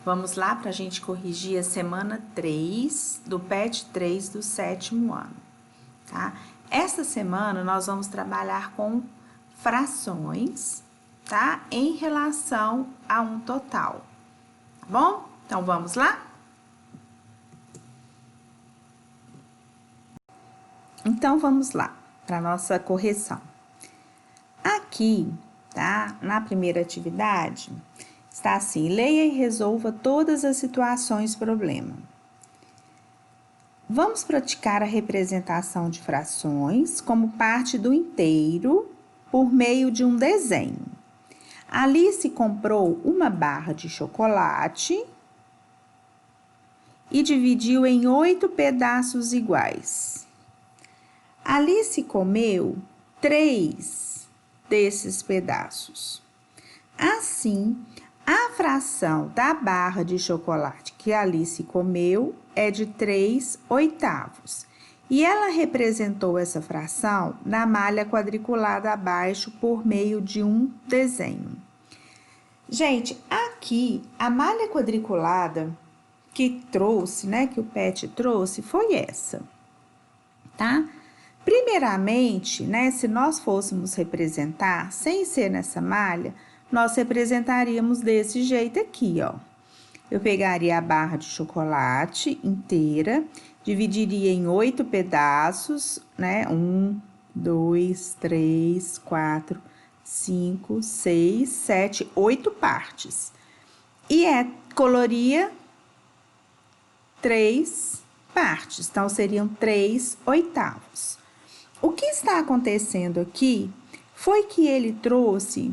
Vamos lá para a gente corrigir a semana 3 do PET 3 do 7º ano, tá? Essa semana nós vamos trabalhar com frações, tá? Em relação a um total, tá bom? Então, vamos lá? Então, vamos lá para nossa correção. Aqui, tá? Na primeira atividade, está assim: leia e resolva todas as situações problema. Vamos praticar a representação de frações como parte do inteiro por meio de um desenho. Alice comprou uma barra de chocolate e dividiu em 8 pedaços iguais. Alice comeu 3 desses pedaços. Assim, a fração da barra de chocolate que Alice comeu é de 3/8. E ela representou essa fração na malha quadriculada abaixo por meio de um desenho. Gente, aqui a malha quadriculada que trouxe, né, que o PET trouxe, foi essa, tá? Primeiramente, né, se nós fôssemos representar, sem ser nessa malha, nós representaríamos desse jeito aqui, ó. Eu pegaria a barra de chocolate inteira, dividiria em 8 pedaços, né? 1, 2, 3, 4, 5, 6, 7, 8 partes. E coloria 3 partes, então seriam 3/8. O que está acontecendo aqui foi que ele trouxe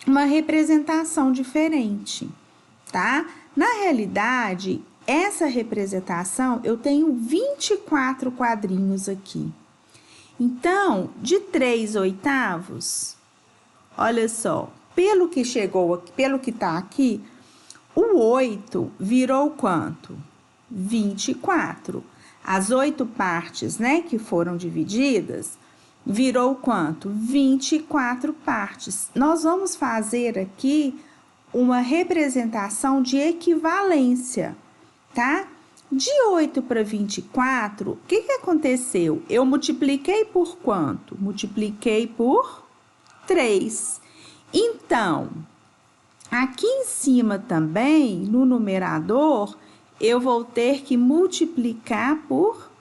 uma representação diferente, tá? Na realidade, essa representação, eu tenho 24 quadrinhos aqui. Então, de 3/8, olha só, pelo que chegou aqui, pelo que tá aqui, o 8 virou quanto? 24. As 8 partes, né, que foram divididas, virou quanto? 24 partes. Nós vamos fazer aqui uma representação de equivalência, tá? De 8 para 24, o que aconteceu? Eu multipliquei por quanto? Multipliquei por 3. Então, aqui em cima também, no numerador, eu vou ter que multiplicar por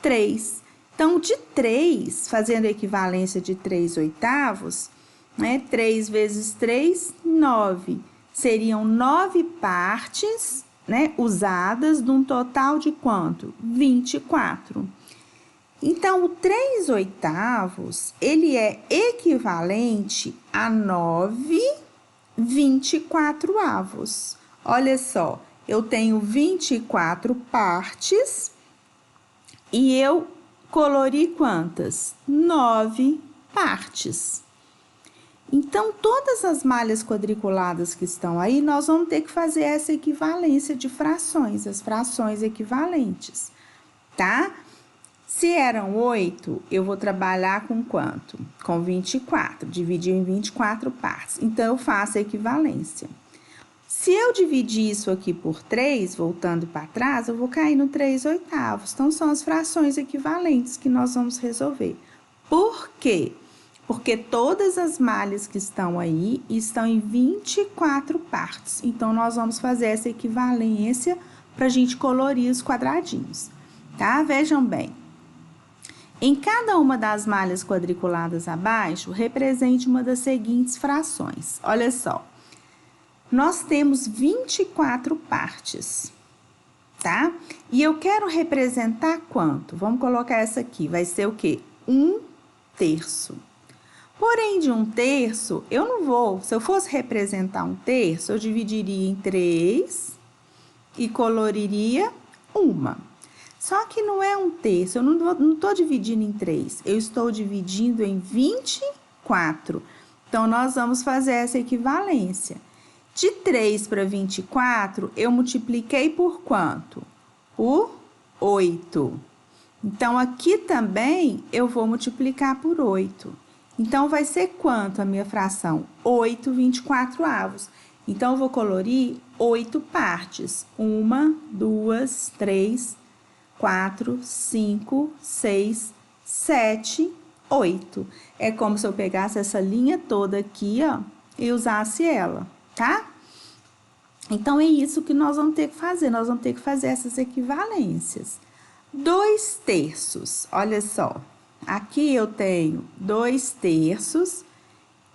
3. Então, de 3, fazendo a equivalência de 3/8, né? 3 vezes 3, 9. Seriam 9 partes, né, usadas, num total de quanto? 24. Então, o 3/8, ele é equivalente a 9/24. Olha só, eu tenho 24 partes e eu colori quantas? 9 partes. Então, todas as malhas quadriculadas que estão aí, nós vamos ter que fazer essa equivalência de frações, as frações equivalentes, tá? Se eram 8, eu vou trabalhar com quanto? Com 24, dividir em 24 partes. Então, eu faço a equivalência. Se eu dividir isso aqui por 3, voltando para trás, eu vou cair no 3/8. Então, são as frações equivalentes que nós vamos resolver. Por quê? Porque todas as malhas que estão aí estão em 24 partes. Então, nós vamos fazer essa equivalência para a gente colorir os quadradinhos, tá? Vejam bem. Em cada uma das malhas quadriculadas abaixo, represente uma das seguintes frações. Olha só. Nós temos 24 partes, tá? E eu quero representar quanto? Vamos colocar essa aqui, vai ser o quê? 1/3. Porém, de 1/3, eu não vou, se eu fosse representar 1/3, eu dividiria em 3 e coloriria uma. Só que não é 1/3, eu não estou dividindo em 3, eu estou dividindo em 24. Então, nós vamos fazer essa equivalência. De 3 para 24, eu multipliquei por quanto? Por 8. Então, aqui também eu vou multiplicar por 8. Então, vai ser quanto a minha fração? 8/24. Então, eu vou colorir 8 partes. 1, 2, 3, 4, 5, 6, 7, 8. É como se eu pegasse essa linha toda aqui, ó, e usasse ela, tá? Então, é isso que nós vamos ter que fazer. Nós vamos ter que fazer essas equivalências. 2/3, olha só. Aqui eu tenho 2/3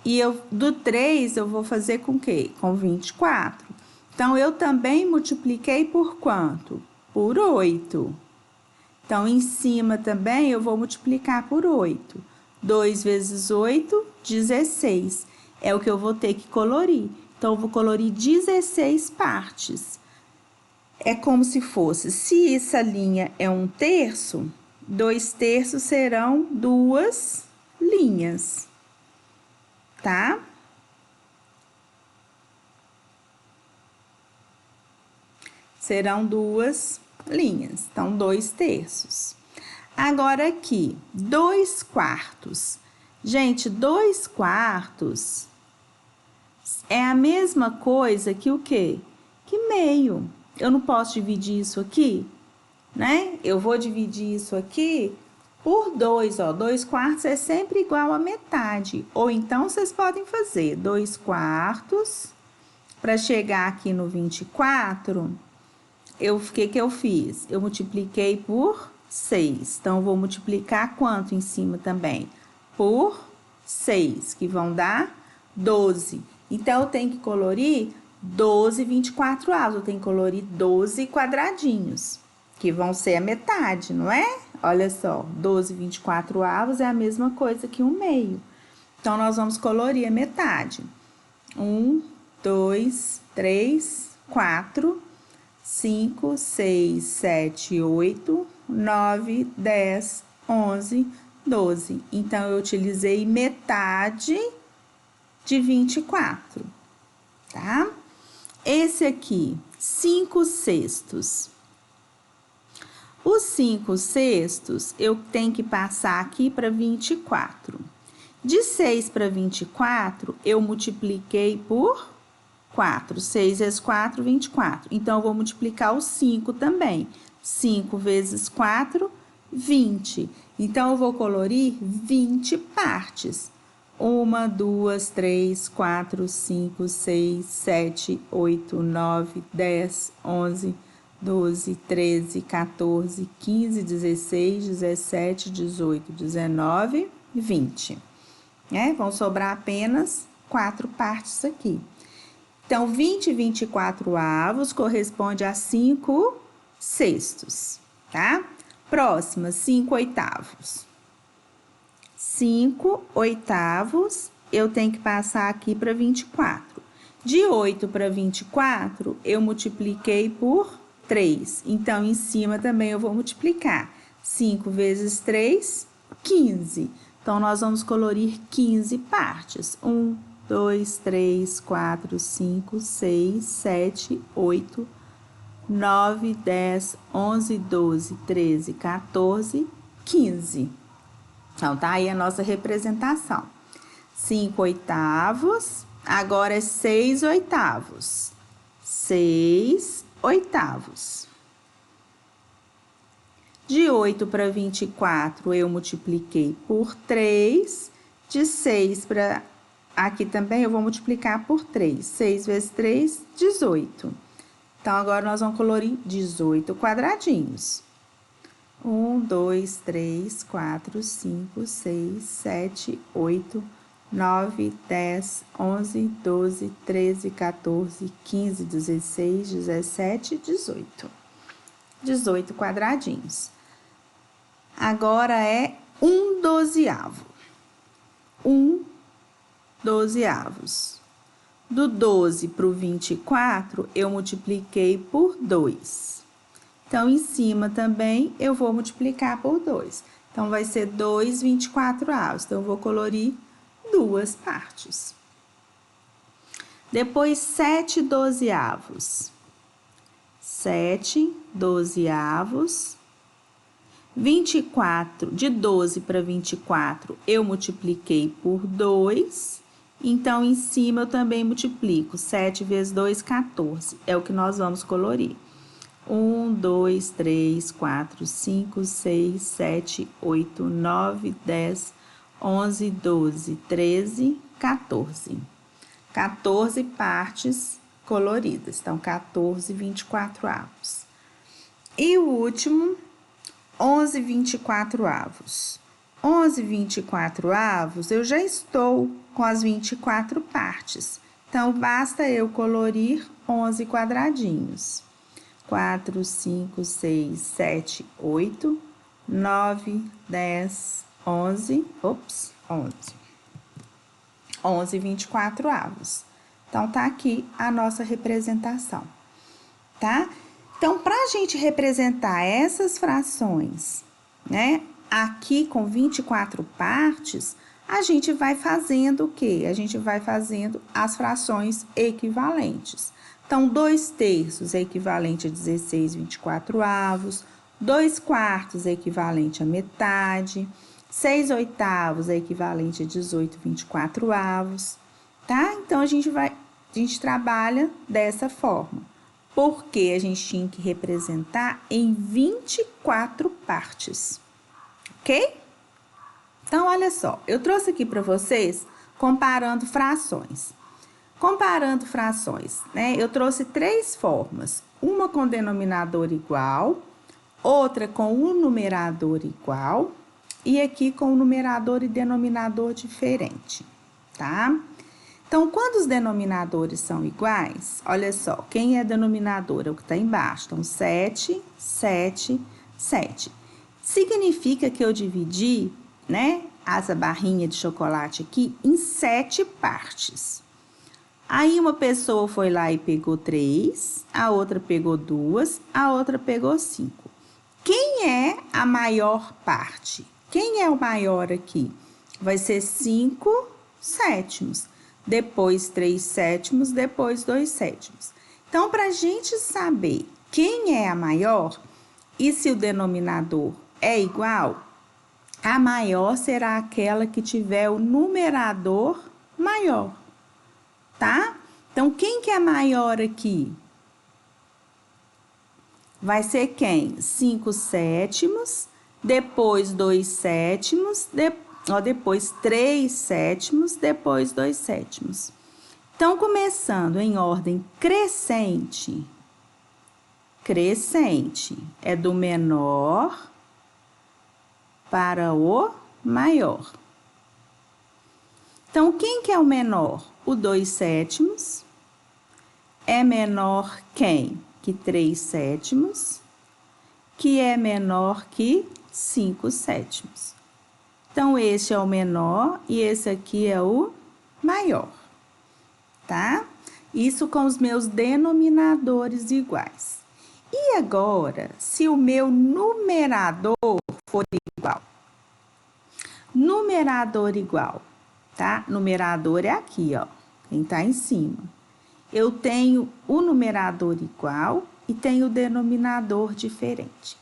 e do 3 eu vou fazer com o quê? Com 24. Então, eu também multipliquei por quanto? Por 8. Então, em cima também eu vou multiplicar por 8. 2 vezes 8, 16. É o que eu vou ter que colorir. Então, eu vou colorir 16 partes. É como se fosse, se essa linha é 1/3, 2/3 serão 2 linhas, tá? Serão 2 linhas, então 2/3. Agora aqui, 2/4. Gente, 2/4 é a mesma coisa que o quê? Que meio. Eu não posso dividir isso aqui, né? Eu vou dividir isso aqui por 2, ó. 2/4 é sempre igual a metade. Ou então, vocês podem fazer 2/4 para chegar aqui no 24. O que eu fiz? Eu multipliquei por 6. Então, eu vou multiplicar quanto em cima também? Por 6, que vão dar 12. Então, eu tenho que colorir 12 24avos. Eu tenho que colorir 12 quadradinhos, que vão ser a metade, não é? Olha só, 12 24avos é a mesma coisa que 1/2. Então, nós vamos colorir a metade. 1, 2, 3, 4, 5, 6, 7, 8, 9, 10, 11, 12. Então, eu utilizei metade de 24, tá? Esse aqui, 5/6. Os 5/6 eu tenho que passar aqui para 24. De 6 para 24, eu multipliquei por 4. 6 vezes 4, 24. Então, eu vou multiplicar o 5 também. 5 vezes 4, 20. Então, eu vou colorir 20 partes. 1, 2, 3, 4, 5, 6, 7, 8, 9, 10, 11, 12, 13, 14, 15, 16, 17, 18, 19, 20. Vão sobrar apenas 4 partes aqui. Então, 20 24avos corresponde a 5/6, tá? Próxima, 5/8. 5/8 eu tenho que passar aqui para 24. De 8 para 24, eu multipliquei por 3. Então, em cima também eu vou multiplicar. 5 vezes 3, 15. Então, nós vamos colorir 15 partes. 1, 2, 3, 4, 5, 6, 7, 8, 9, 10, 11, 12, 13, 14, 15. Então, tá aí a nossa representação. 5/8, agora é 6/8. 6/8. De 8 para 24, eu multipliquei por 3. De 6 para... Aqui também eu vou multiplicar por 3. 6 vezes 3, 18. Então, agora nós vamos colorir 18 quadradinhos. 1, 2, 3, 4, 5, 6, 7, 8, 9, 10, 11, 12, 13, 14, 15, 16, 17, 18. 18 quadradinhos. Agora é 1/12. 1/12. Do 12 para o 24, eu multipliquei por 2. Então, em cima também, eu vou multiplicar por 2. Então, vai ser 2 24avos. Então, eu vou colorir 2 partes. Depois, 7/12. 7/12. 24, de 12 para 24, eu multipliquei por 2. Então, em cima eu também multiplico. 7 vezes 2, 14. É o que nós vamos colorir. 1, 2, 3, 4, 5, 6, 7, 8, 9, 10, 11, 12, 13, 14. 14 partes coloridas. Então, 14 24avos. E o último, 11 24avos. 11 24avos, eu já estou com as 24 partes. Então, basta eu colorir 11 quadradinhos. 4, 5, 6, 7, 8, 9, 10, 11, 11. 11 24avos. Então, tá aqui a nossa representação, tá? Então, para a gente representar essas frações, né, aqui com 24 partes, a gente vai fazendo o quê? A gente vai fazendo as frações equivalentes. Então, 2/3 é equivalente a 16 24avos, 2/4 é equivalente a metade, 6/8 é equivalente a 18 24avos, tá? Então, a gente trabalha dessa forma, porque a gente tinha que representar em 24 partes, ok? Então, olha só, eu trouxe aqui para vocês comparando frações. Comparando frações, né? Eu trouxe 3 formas, uma com denominador igual, outra com um numerador igual e aqui com numerador e denominador diferente, tá? Então, quando os denominadores são iguais, olha só, quem é denominador é o que está embaixo. Então, 7, 7, 7. Significa que eu dividi, né, essa barrinha de chocolate aqui em 7 partes. Aí, uma pessoa foi lá e pegou 3, a outra pegou 2, a outra pegou 5. Quem é a maior parte? Quem é o maior aqui? Vai ser 5/7, depois 3/7, depois 2/7. Então, para a gente saber quem é a maior e se o denominador é igual, a maior será aquela que tiver o numerador maior, tá? Então, quem que é maior aqui? Vai ser quem? 5/7, depois 2/7, depois 3/7, depois 2/7. Então, começando em ordem crescente. Crescente é do menor para o maior. Então, quem que é o menor? O 2/7 é menor quem? Que 3/7, que é menor que 5/7. Então, esse é o menor e esse aqui é o maior, tá? Isso com os meus denominadores iguais. E agora, se o meu numerador for igual? Numerador igual, tá? Numerador é aqui, ó, quem tá em cima. Eu tenho o numerador igual e tenho o denominador diferente.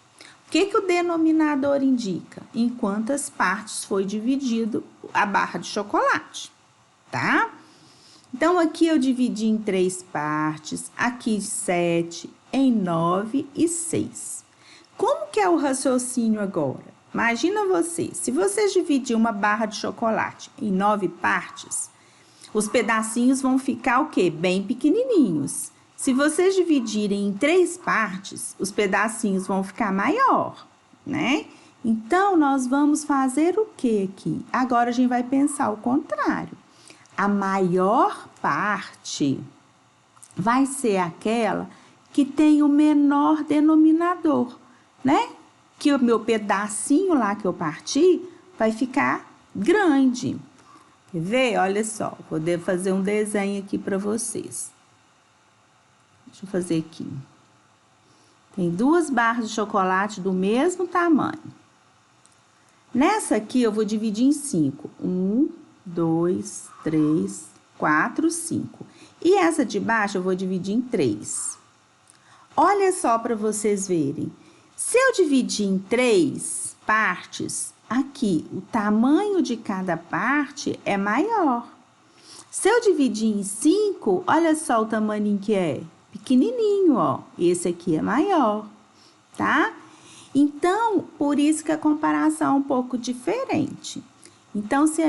O que o denominador indica? Em quantas partes foi dividido a barra de chocolate, tá? Então, aqui eu dividi em 3 partes, aqui 7, em 9 e 6. Como que é o raciocínio agora? Imagina você, se você dividir uma barra de chocolate em 9 partes, os pedacinhos vão ficar o quê? Bem pequenininhos. Se vocês dividirem em 3 partes, os pedacinhos vão ficar maior, né? Então, nós vamos fazer o que aqui? Agora, a gente vai pensar o contrário. A maior parte vai ser aquela que tem o menor denominador, né? Que o meu pedacinho lá que eu parti vai ficar grande. Quer ver? Olha só, vou fazer um desenho aqui para vocês. Deixa eu fazer aqui. Tem 2 barras de chocolate do mesmo tamanho. Nessa aqui, eu vou dividir em 5. 1, 2, 3, 4, 5. E essa de baixo, eu vou dividir em 3. Olha só para vocês verem. Se eu dividir em 3 partes, aqui, o tamanho de cada parte é maior. Se eu dividir em 5, olha só o tamanho que é. Pequenininho, ó. Esse aqui é maior, tá? Então, por isso que a comparação é um pouco diferente. Então, se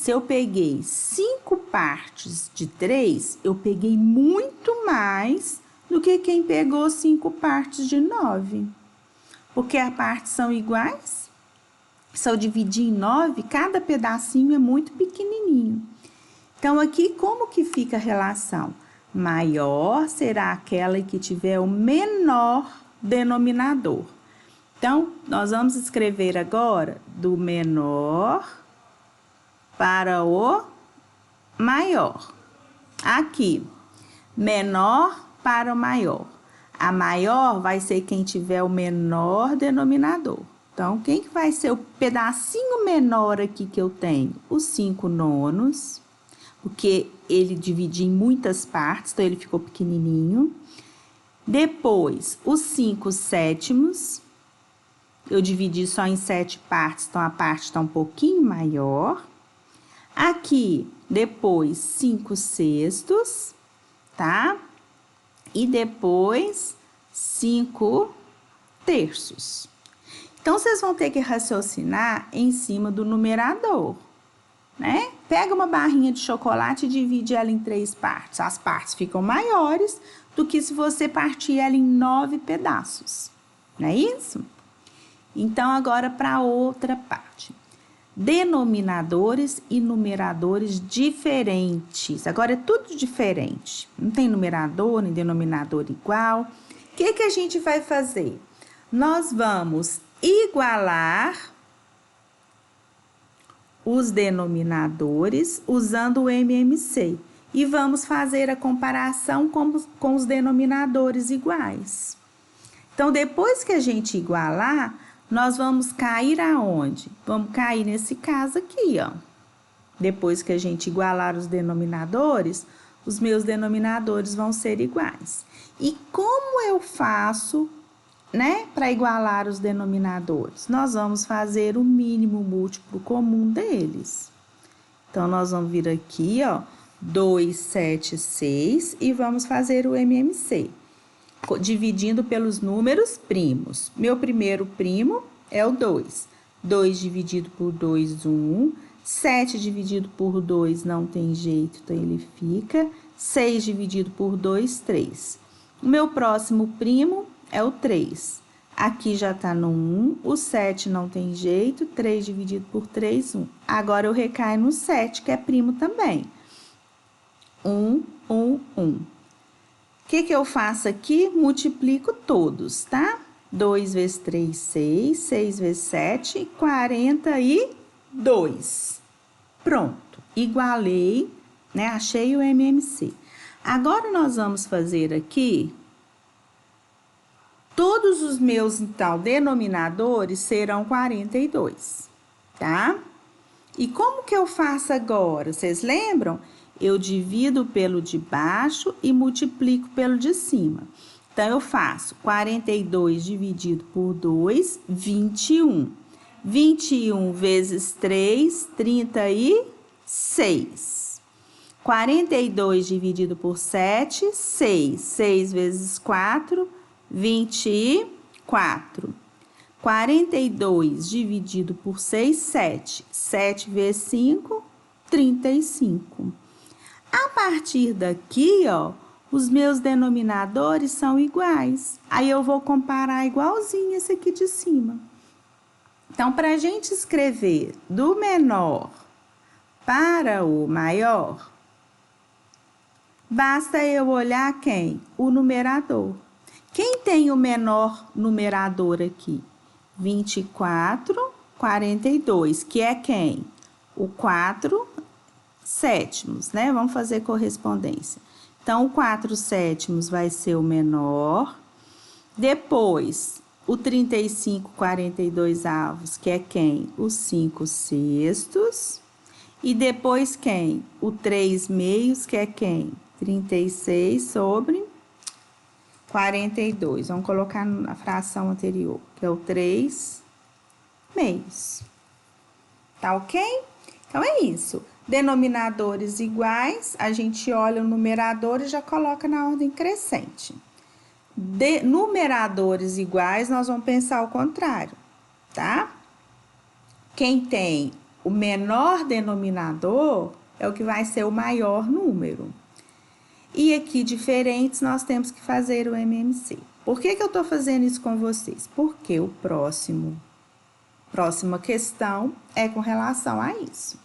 eu peguei 5 partes de 3, eu peguei muito mais do que quem pegou 5 partes de 9. Porque as partes são iguais. Se eu dividir em 9, cada pedacinho é muito pequenininho. Então, aqui, como que fica a relação? Maior será aquela que tiver o menor denominador. Então, nós vamos escrever agora do menor para o maior. Aqui, menor para o maior. A maior vai ser quem tiver o menor denominador. Então, quem que vai ser o pedacinho menor aqui que eu tenho? Os 5 nonos, porque ele dividiu em muitas partes, então ele ficou pequenininho. Depois, os 5 sétimos, eu dividi só em 7 partes, então a parte está um pouquinho maior. Aqui, depois, 5 sextos, tá? E depois, 5 terços. Então, vocês vão ter que raciocinar em cima do numerador, né? Pega uma barrinha de chocolate e divide ela em 3 partes. As partes ficam maiores do que se você partir ela em 9 pedaços, não é isso? Então, agora para outra parte. Denominadores e numeradores diferentes. Agora é tudo diferente. Não tem numerador nem denominador igual. O que a gente vai fazer? Nós vamos igualar os denominadores usando o MMC. E vamos fazer a comparação com os denominadores iguais. Então, depois que a gente igualar, nós vamos cair aonde? Vamos cair nesse caso aqui, ó. Depois que a gente igualar os denominadores, os meus denominadores vão ser iguais. E como eu faço, né, para igualar os denominadores? Nós vamos fazer o mínimo múltiplo comum deles. Então, nós vamos vir aqui, ó, 2, 7, 6 e vamos fazer o MMC. Dividindo pelos números primos. Meu primeiro primo é o 2. 2 dividido por 2, 1. 7 dividido por 2 não tem jeito, então ele fica. 6 dividido por 2, 3. O meu próximo primo é o 3. Aqui já tá no 1. O 7 não tem jeito. 3 dividido por 3, 1. Agora eu recaio no 7, que é primo também. 1, 1, 1. O que eu faço aqui? Multiplico todos, tá? 2 vezes 3, 6. 6 vezes 7, 42. Pronto. Igualei, né? Achei o MMC. Agora, nós vamos fazer aqui... Todos os meus, então, denominadores serão 42, tá? E como que eu faço agora? Vocês lembram? Eu divido pelo de baixo e multiplico pelo de cima. Então, eu faço 42 dividido por 2, 21. 21 vezes 3, 36. 42 dividido por 7, 6. 6 vezes 4, 24. 42 dividido por 6, 7. 7 vezes 5, 35. A partir daqui, ó, os meus denominadores são iguais. Aí, eu vou comparar igualzinho esse aqui de cima. Então, para a gente escrever do menor para o maior, basta eu olhar quem? O numerador. Quem tem o menor numerador aqui? 24, 42, que é quem? O 4 sétimos, né? Vamos fazer correspondência. Então, o 4 sétimos vai ser o menor. Depois, o 35, 42 avos, que é quem? Os 5 sextos. E depois, quem? O 3 meios, que é quem? 36 sobre 42. Vamos colocar na fração anterior, que é o 3 meios. Tá ok? Então, é isso. Denominadores iguais, a gente olha o numerador e já coloca na ordem crescente. Numeradores iguais, nós vamos pensar ao contrário, tá? Quem tem o menor denominador é o que vai ser o maior número. E aqui, diferentes, nós temos que fazer o MMC. Por que eu estou fazendo isso com vocês? Porque o próxima questão é com relação a isso.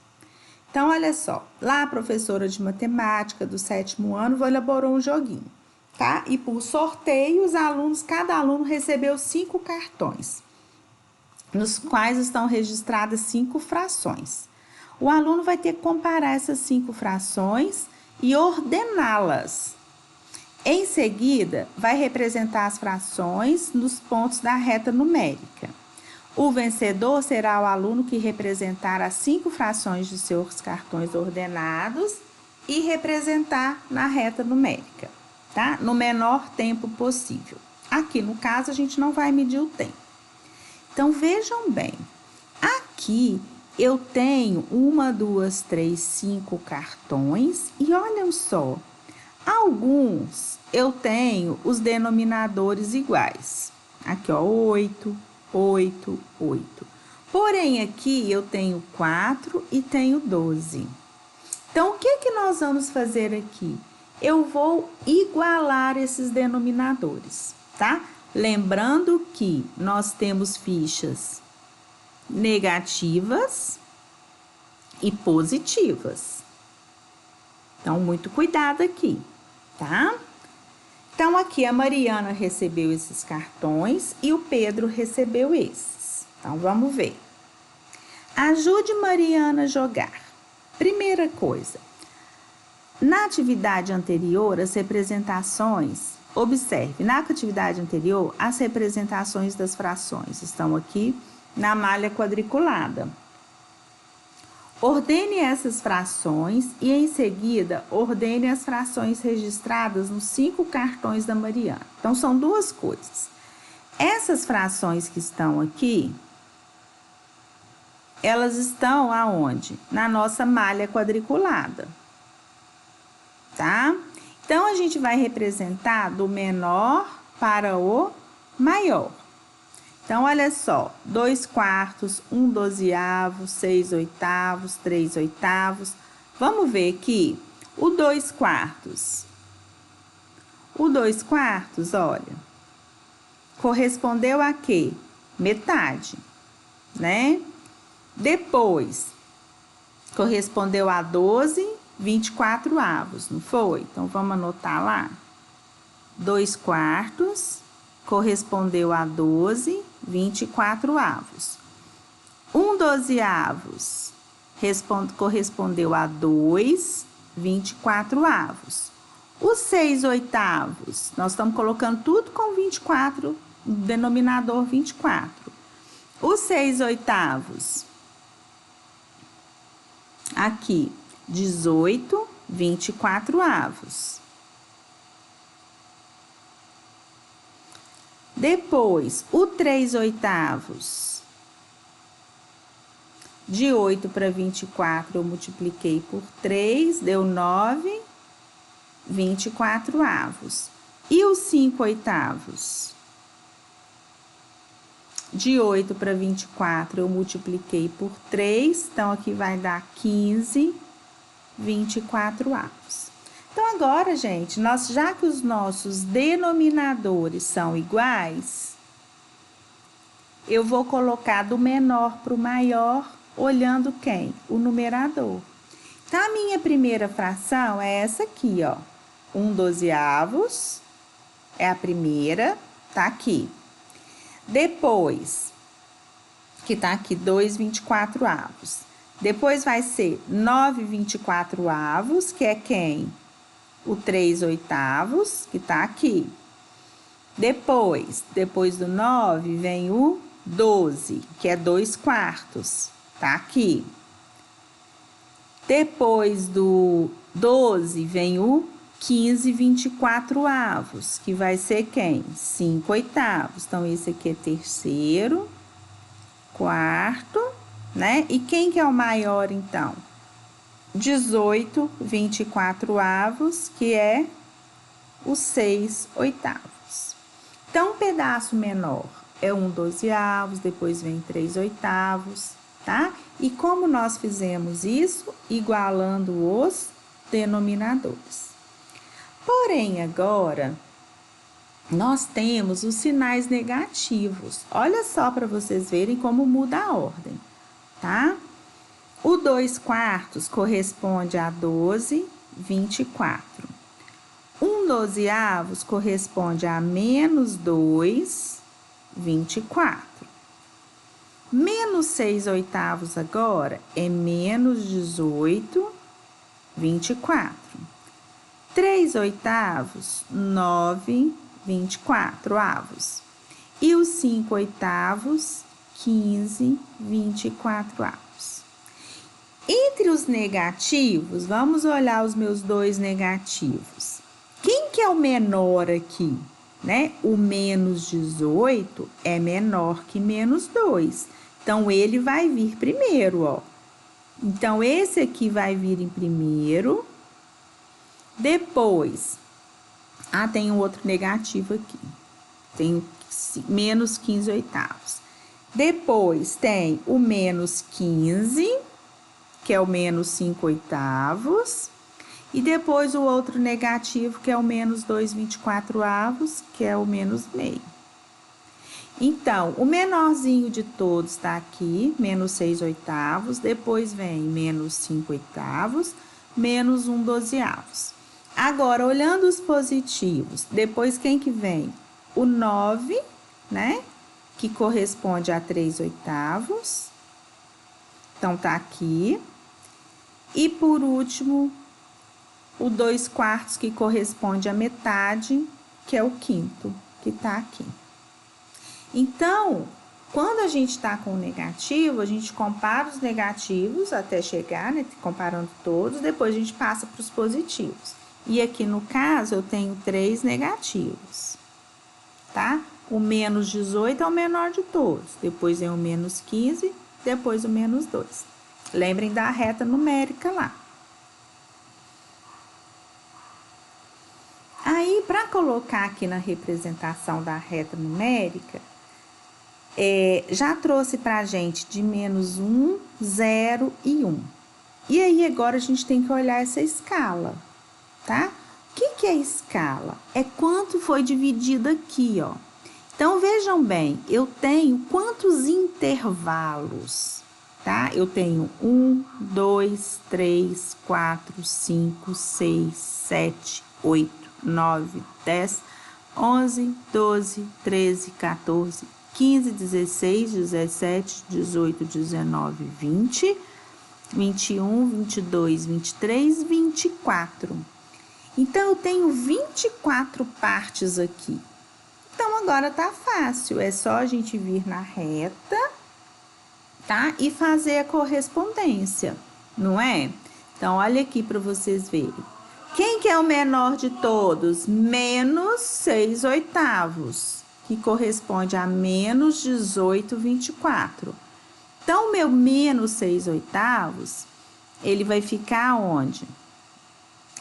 Então, olha só, lá a professora de matemática do 7º ano elaborou um joguinho, tá? E por sorteio, cada aluno recebeu 5 cartões, nos quais estão registradas 5 frações. O aluno vai ter que comparar essas 5 frações e ordená-las. Em seguida, vai representar as frações nos pontos da reta numérica. O vencedor será o aluno que representar as 5 frações de seus cartões ordenados e representar na reta numérica, tá? No menor tempo possível. Aqui, no caso, a gente não vai medir o tempo. Então, vejam bem, aqui eu tenho 1, 2, 3, 5 cartões e olhem só, alguns eu tenho os denominadores iguais. Aqui, ó, 8, 8, 8. Porém, aqui eu tenho 4 e tenho 12. Então, o que nós vamos fazer aqui? Eu vou igualar esses denominadores, tá? Lembrando que nós temos fichas negativas e positivas. Então, muito cuidado aqui, tá? Então, aqui a Mariana recebeu esses cartões e o Pedro recebeu esses. Então, vamos ver. Ajude Mariana a jogar. Primeira coisa, na atividade anterior, as representações, observe, na atividade anterior, as representações das frações estão aqui na malha quadriculada. Ordene essas frações e, em seguida, ordene as frações registradas nos 5 cartões da Mariana. Então, são duas coisas. Essas frações que estão aqui, elas estão aonde? Na nossa malha quadriculada, tá? Então, a gente vai representar do menor para o maior. Então, olha só, 2/4, 1/12, 6/8, 3/8. Vamos ver aqui o 2/4. O 2/4, olha, correspondeu a quê? Metade, né? Depois, correspondeu a 12, 24avos, não foi? Então, vamos anotar lá. 2/4 correspondeu a 12, 24avos. 1/12 correspondeu a 2, 24avos. Os 6/8, nós estamos colocando tudo com 24, denominador 24. Os 6/8, aqui, 18, 24avos. Depois, o 3/8, de 8 para 24, eu multipliquei por 3, deu 9, 24avos. E os 5/8, de 8 para 24, eu multipliquei por 3, então aqui vai dar 15, 24avos. Então, agora, gente, já que os nossos denominadores são iguais, eu vou colocar do menor para o maior, olhando quem? O numerador. Então, a minha primeira fração é essa aqui, ó. 1/12 é a primeira, tá aqui. Depois, que tá aqui, 2/24avos. Depois vai ser 9/24avos, que é quem? O 3/8, que tá aqui. Depois do 9, vem o 12, que é 2/4, tá aqui. Depois do 12, vem o 15/24avos, que vai ser quem? 5/8. Então, esse aqui é terceiro, quarto, né? E quem que é o maior, então? 18 24avos, que é os 6 oitavos. Então, um pedaço menor é 1/12, depois vem 3 oitavos, tá? E como nós fizemos isso? Igualando os denominadores. Porém, agora, nós temos os sinais negativos. Olha só para vocês verem como muda a ordem, tá? O 2/4 corresponde a 12, 24. 1/12 corresponde a -2, 24. Menos 6 oitavos agora é -18, 24. 3 oitavos, 9, 24 avos. E os 5 oitavos, 15, 24 avos. Entre os negativos, vamos olhar os meus dois negativos. Quem que é o menor aqui, né? O -18 é menor que -2. Então, ele vai vir primeiro, ó. Então, esse aqui vai vir em primeiro. Depois, tem um outro negativo aqui. Tem menos 15 oitavos. Depois, tem o -15, que é o menos 5 oitavos. E depois, o outro negativo, que é o -2 24avos, que é o -meio. Então, o menorzinho de todos está aqui, -6 oitavos. Depois, vem -5 oitavos, -1/12. Agora, olhando os positivos, depois quem que vem? O 9, né? Que corresponde a 3 oitavos. Então, tá aqui. E, por último, o 2/4, que corresponde à metade, que é o quinto, que tá aqui. Então, quando a gente tá com o negativo, a gente compara os negativos até chegar, né? Comparando todos, depois a gente passa para os positivos. E aqui, no caso, eu tenho 3 negativos, tá? O -18 é o menor de todos, depois vem o -15, depois o -2. Lembrem da reta numérica lá. Aí, para colocar aqui na representação da reta numérica, já trouxe para a gente de -1, 0 e 1. E aí, agora, a gente tem que olhar essa escala, tá? O que é escala? É quanto foi dividido aqui, ó. Então, vejam bem, eu tenho quantos intervalos, tá? Eu tenho 1, 2, 3, 4, 5, 6, 7, 8, 9, 10, 11, 12, 13, 14, 15, 16, 17, 18, 19, 20, 21, 22, 23, 24. Então, eu tenho 24 partes aqui. Então, agora tá fácil, é só a gente vir na reta, tá? E fazer a correspondência, não é? Então, olha aqui para vocês verem. Quem que é o menor de todos? -6 oitavos, que corresponde a -18, 24. Então, o meu -6 oitavos, ele vai ficar onde?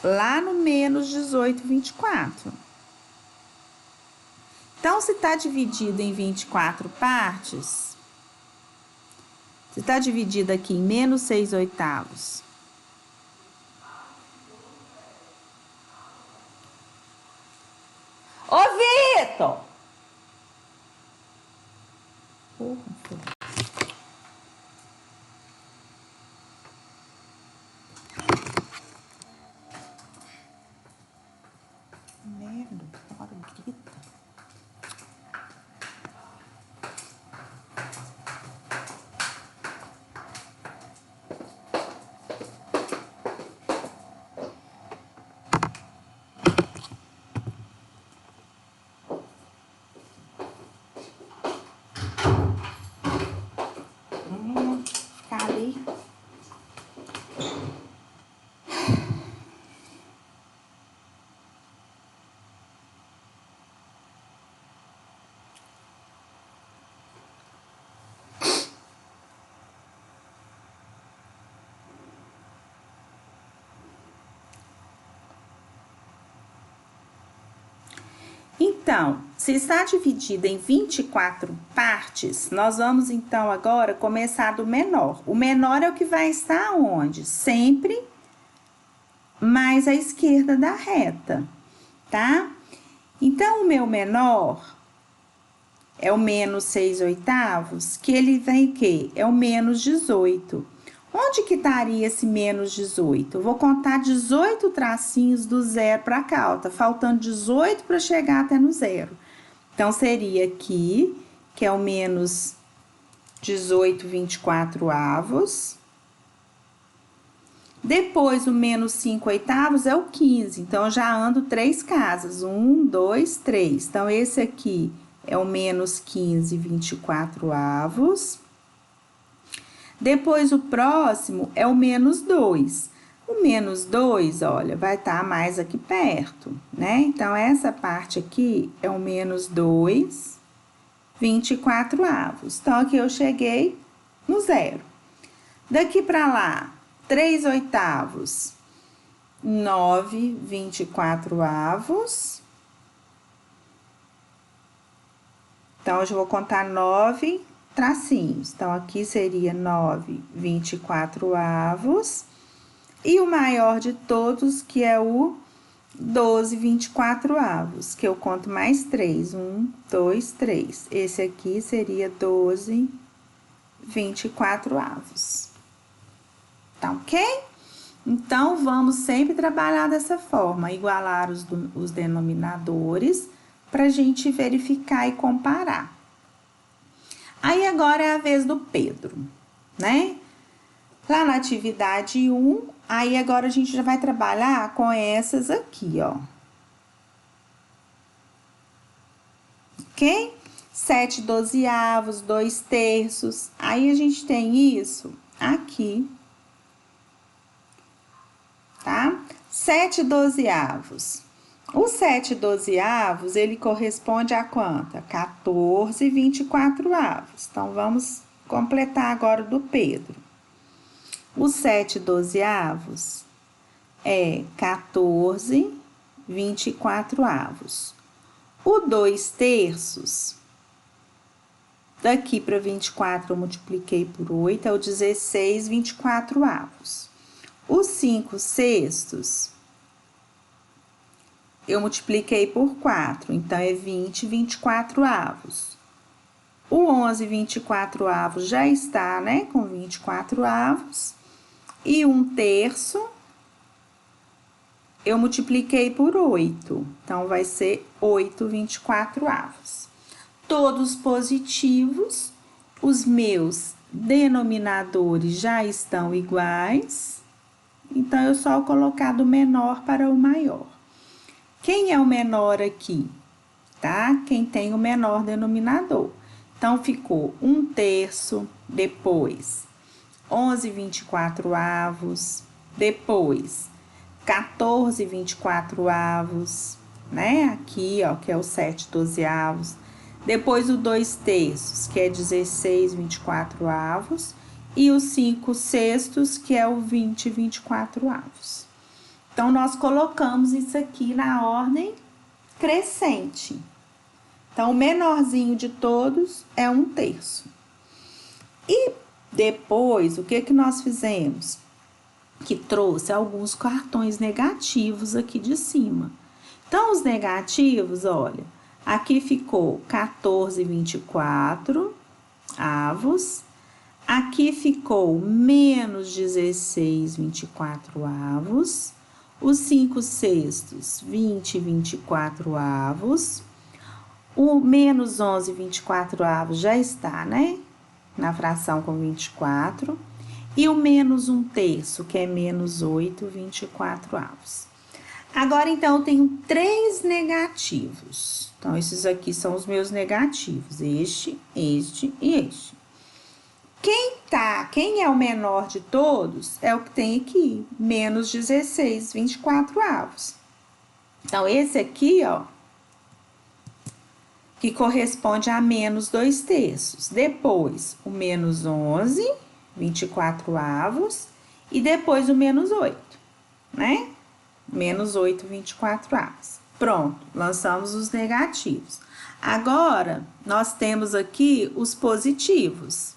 Lá no -18, 24. Então, se está dividido em 24 partes, se está dividido aqui em -6 oitavos, ô, Vitor! Merda, para, grita. Então, se está dividida em 24 partes, nós vamos então agora começar do menor. O menor é o que vai estar onde? Sempre mais à esquerda da reta, tá? Então, o meu menor é o menos 6/8, que ele vem o quê? É o menos 18. Onde que estaria esse menos 18? Eu vou contar 18 tracinhos do zero para cá, ó. Tá faltando 18 para chegar até no zero. Então, seria aqui, que é o menos 18/24. Depois, o menos 5/8 é o 15. Então, eu já ando 3 casas. 1, 2, 3. Então, esse aqui é o menos 15/24. Depois, o próximo é o menos 2. O menos 2, olha, vai estar mais aqui perto, né? Então, essa parte aqui é o menos 2/24. Então, aqui eu cheguei no zero. Daqui para lá, 3/8, 9/24. Então, hoje eu vou contar 9 tracinhos. Então, aqui seria 9/24. E o maior de todos, que é o 12/24, que eu conto mais 3. 1, 2, 3. Esse aqui seria 12/24. Tá ok? Então, vamos sempre trabalhar dessa forma, igualar os denominadores para a gente verificar e comparar. Aí, agora é a vez do Pedro, né? Lá na atividade 1, aí agora a gente já vai trabalhar com essas aqui, ó. Ok? 7/12, 2/3. Aí, a gente tem isso aqui, tá? 7/12. O 7/12, ele corresponde a quanto? 14/24. Então, vamos completar agora do Pedro. O 7/12 é 14/24. O 2/3, daqui para 24 eu multipliquei por 8, é o 16/24. O 5/6, eu multipliquei por 4, então é 20/24. O 11/24 já está, né, com 24. E 1/3, eu multipliquei por 8, então vai ser 8/24. Todos positivos, os meus denominadores já estão iguais, então eu só colocar do menor para o maior. Quem é o menor aqui? Tá? Quem tem o menor denominador. Então, ficou 1/3, depois 11/24, depois 14/24, né? Aqui, ó, que é o 7/12. Depois o 2/3, que é 16/24. E o 5/6, que é o 20/24. Então, nós colocamos isso aqui na ordem crescente. Então, o menorzinho de todos é 1/3. E depois, o que nós fizemos? Que trouxe alguns cartões negativos aqui de cima. Então, os negativos, olha, aqui ficou 14/24. Aqui ficou menos 16/24. Os 5/6, 20/24. O menos 11/24 já está, né? Na fração com 24. E o menos 1/3, que é menos 8/24. Agora, então, eu tenho 3 negativos. Então, esses aqui são os meus negativos. Este e este. Quem é o menor de todos é o que tem aqui, menos 16/24. Então, esse aqui, ó, que corresponde a menos 2/3. Depois, o menos 11/24 e depois o menos 8, né? Menos 8/24. Pronto, lançamos os negativos. Agora, nós temos aqui os positivos,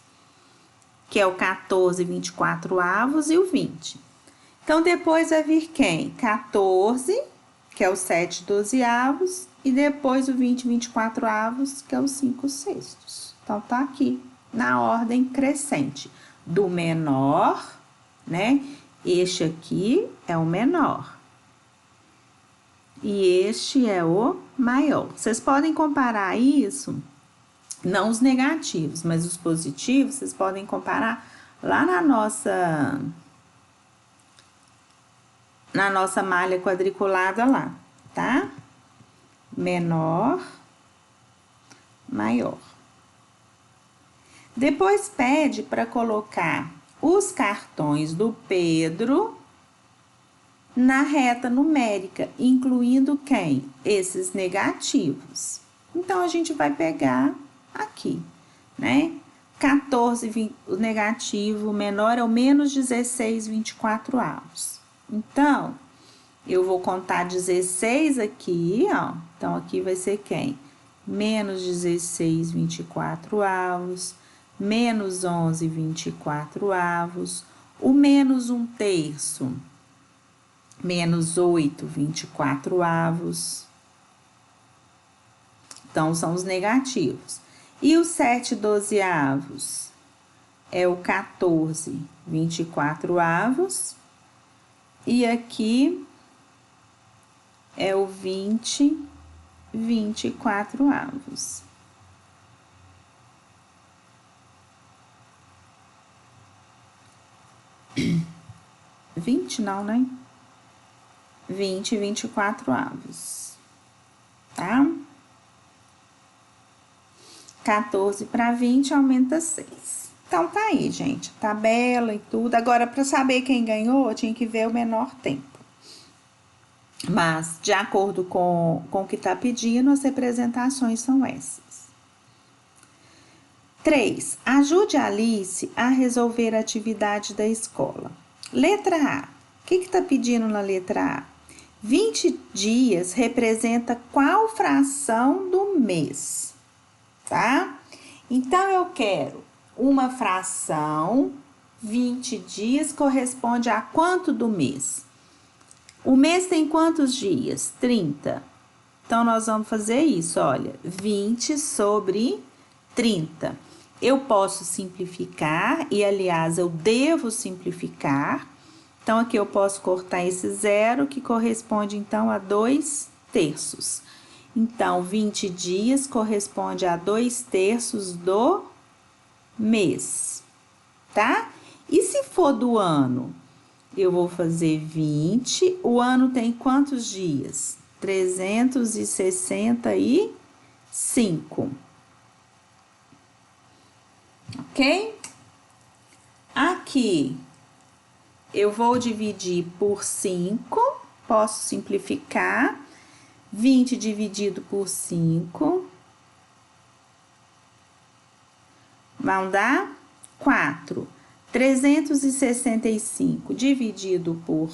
que é o 14, 24 avos e o 20. Então, depois vai vir quem? 14, que é o 7 dozeavos, e depois o 20, 24 avos, que é o 5 sextos. Então, tá aqui na ordem crescente, do menor, né? Este aqui é o menor. E este é o maior. Vocês podem comparar isso, não os negativos, mas os positivos, vocês podem comparar lá na nossa malha quadriculada lá, tá? Menor, maior. Depois pede para colocar os cartões do Pedro na reta numérica, incluindo quem? Esses negativos. Então, a gente vai pegar aqui, né? 14, 20, o negativo menor é o menos 16, 24 avos. Então, eu vou contar 16 aqui, ó. Então, aqui vai ser quem? Menos 16, 24 avos, menos 11, 24 avos, o menos 1/3, menos 8, 24 avos. Então, são os negativos. E o 7 dozeavos é o 14, 24 avos. E aqui é o 20, 24 avos. Não, né? 20, 24 avos, tá? 14 para 20 aumenta 6. Então, tá aí, gente, tabela e tudo. Agora, para saber quem ganhou, tinha que ver o menor tempo. Mas, de acordo com o que tá pedindo, as representações são essas. 3. Ajude a Alice a resolver a atividade da escola. Letra A. O que tá pedindo na letra A? 20 dias representa qual fração do mês, tá? Então, eu quero uma fração, 20 dias corresponde a quanto do mês? O mês tem quantos dias? 30. Então, nós vamos fazer isso, olha, 20 sobre 30. Eu posso simplificar e, aliás, eu devo simplificar. Então, aqui eu posso cortar esse 0, que corresponde, então, a 2/3. Então, 20 dias corresponde a 2/3 do mês, tá? E se for do ano? Eu vou fazer 20. O ano tem quantos dias? 365. Ok? Aqui, eu vou dividir por 5. Posso simplificar. 20 dividido por 5. Vão dar 4. 365 dividido por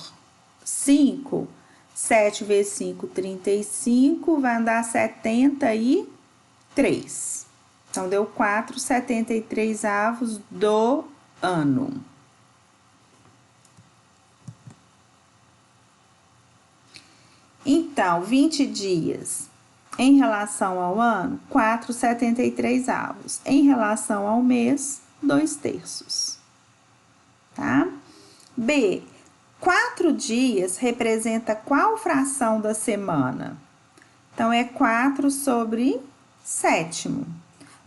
5. 7 vezes 5, 35. Vai dar 73. Então, deu 4, 73 avos do ano. Então, 20 dias em relação ao ano, 4, 73 avos. Em relação ao mês, 2/3. Tá? B. 4 dias representa qual fração da semana? Então, é 4 sobre 7.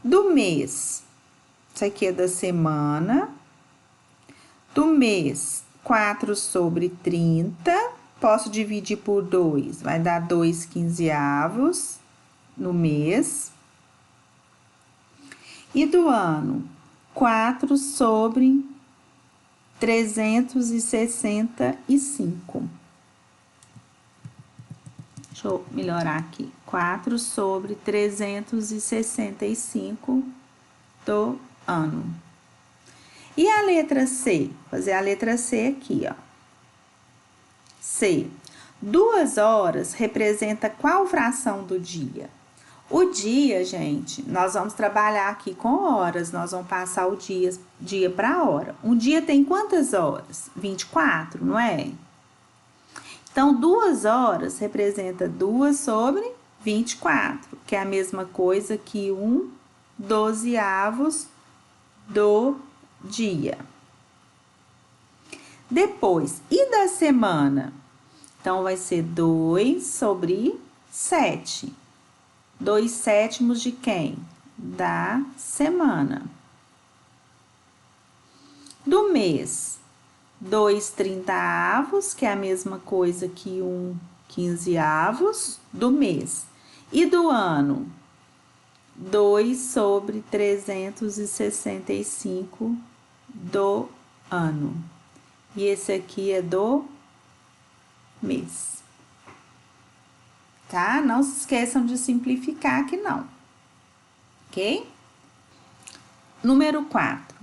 Do mês, isso aqui é da semana. Do mês, 4 sobre 30. Posso dividir por 2, vai dar 2/15 no mês. E do ano, 4 sobre 365. Deixa eu melhorar aqui. 4 sobre 365 do ano. E a letra C? Vou fazer a letra C aqui, ó. C. 2 horas representa qual fração do dia? O dia, gente, nós vamos trabalhar aqui com horas, nós vamos passar o dia para hora. Um dia tem quantas horas? 24, não é? Então, 2 horas representa 2 sobre 24, que é a mesma coisa que 1/12 do dia. Depois, e da semana? Então, vai ser 2 sobre 7. 2/7 de quem? Da semana. Do mês, 2/30, que é a mesma coisa que 1/15 do mês. E do ano, 2 sobre 365 do ano. E esse aqui é do mês. Tá? Não se esqueçam de simplificar aqui não. Ok? Número 4.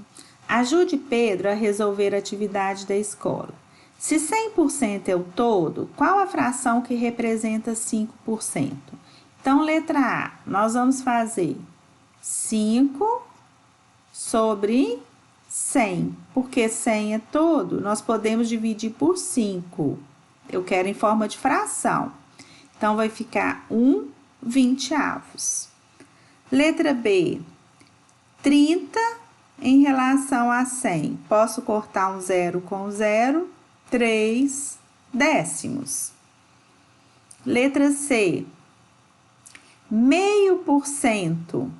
Ajude Pedro a resolver a atividade da escola. Se 100% é o todo, qual a fração que representa 5%? Então, letra A, nós vamos fazer 5 sobre 100. Porque 100 é todo, nós podemos dividir por 5. Eu quero em forma de fração. Então, vai ficar 1/20. Letra B, 30 em relação a 100. Posso cortar um 0 com 0, 3 décimos. Letra C, 0,5%,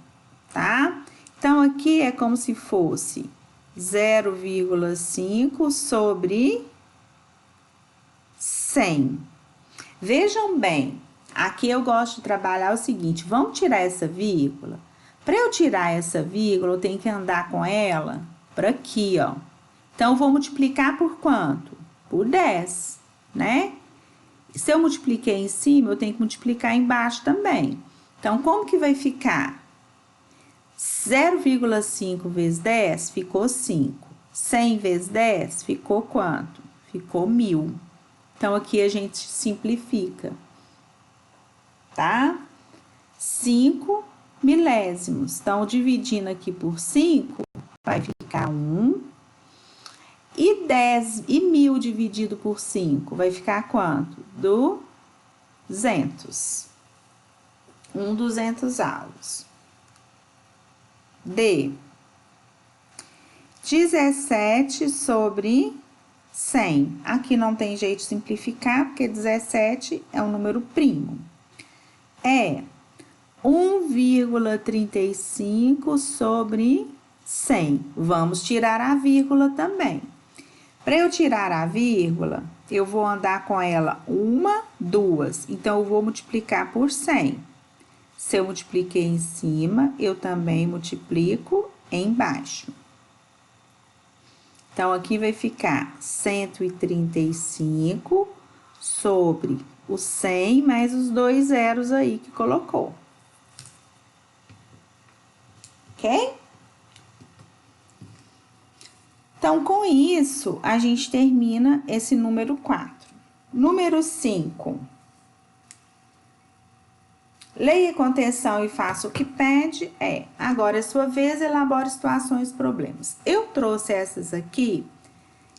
tá? Então, aqui é como se fosse 0,5 sobre 100. Vejam bem, aqui eu gosto de trabalhar o seguinte, vamos tirar essa vírgula? Para eu tirar essa vírgula, eu tenho que andar com ela para aqui, ó. Então, eu vou multiplicar por quanto? Por 10, né? Se eu multipliquei em cima, eu tenho que multiplicar embaixo também. Então, como que vai ficar? 0,5 vezes 10 ficou 5. 100 vezes 10 ficou quanto? Ficou 1000. Então, aqui a gente simplifica, tá? 5 milésimos. Então, dividindo aqui por 5, vai ficar 1. E 1000 dividido por 5, vai ficar quanto? 200. 1/200. D. 17 sobre 100. Aqui não tem jeito de simplificar, porque 17 é um número primo. É 1,35 sobre 100. Vamos tirar a vírgula também. Para eu tirar a vírgula, eu vou andar com ela 1, 2. Então, eu vou multiplicar por 100. Se eu multipliquei em cima, eu também multiplico embaixo. Então, aqui vai ficar 135 sobre o 100 mais os 2 zeros aí que colocou. Ok? Então, com isso, a gente termina esse número 4. Número 5. Leia com atenção e faça o que pede. Agora é sua vez, elabore situações e problemas. Eu trouxe essas aqui,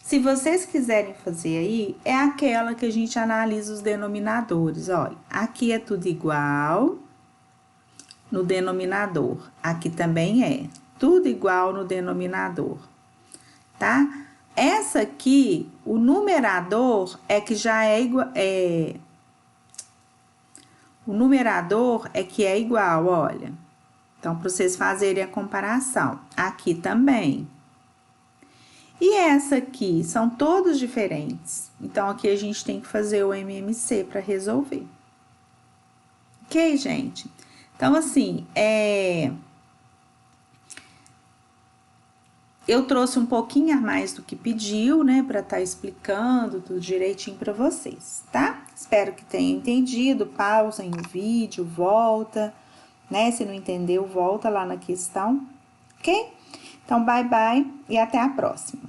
se vocês quiserem fazer aí, é aquela que a gente analisa os denominadores. Olha, aqui é tudo igual no denominador. Aqui também é tudo igual no denominador, tá? Essa aqui, o numerador é que já é igual, o numerador é que é igual, olha. Então, para vocês fazerem a comparação. Aqui também. E essa aqui, são todos diferentes. Então, aqui a gente tem que fazer o MMC para resolver. Ok, gente? Então, assim, eu trouxe um pouquinho a mais do que pediu, né, para estar explicando tudo direitinho para vocês, tá? Espero que tenham entendido. Pausem o vídeo, volta, né? Se não entendeu, volta lá na questão, ok? Então, bye, bye e até a próxima.